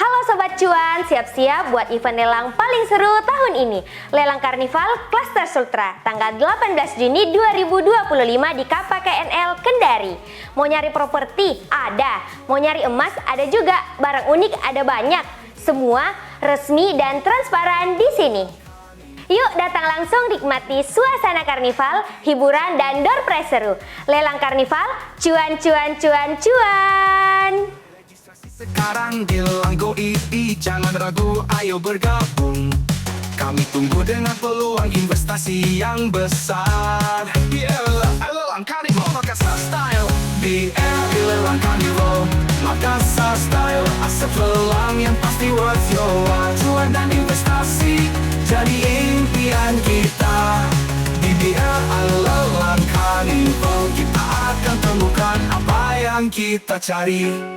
Halo Sobat Cuan, siap-siap buat event lelang paling seru tahun ini. Lelang Karnival Cluster Sultra, tanggal 18 Juni 2025 di KPKNL Kendari. Mau nyari properti? Ada. Mau nyari emas? Ada juga. Barang unik ada banyak. Semua resmi dan transparan di sini. Yuk datang langsung nikmati suasana karnival, hiburan, dan door prize seru. Lelang Karnival, cuan, cuan, cuan, cuan. Sekarang di Lelang GoIP, jangan ragu, ayo bergabung. Kami tunggu dengan peluang investasi yang besar. Di Lelang Karnival Makassar Style. Di Lelang Karnival Makassar Style. Aset lelang yang pasti worth your while. Cuan dan investasi jadi impian kita. Di Lelang Karnival kita akan temukan apa yang kita cari.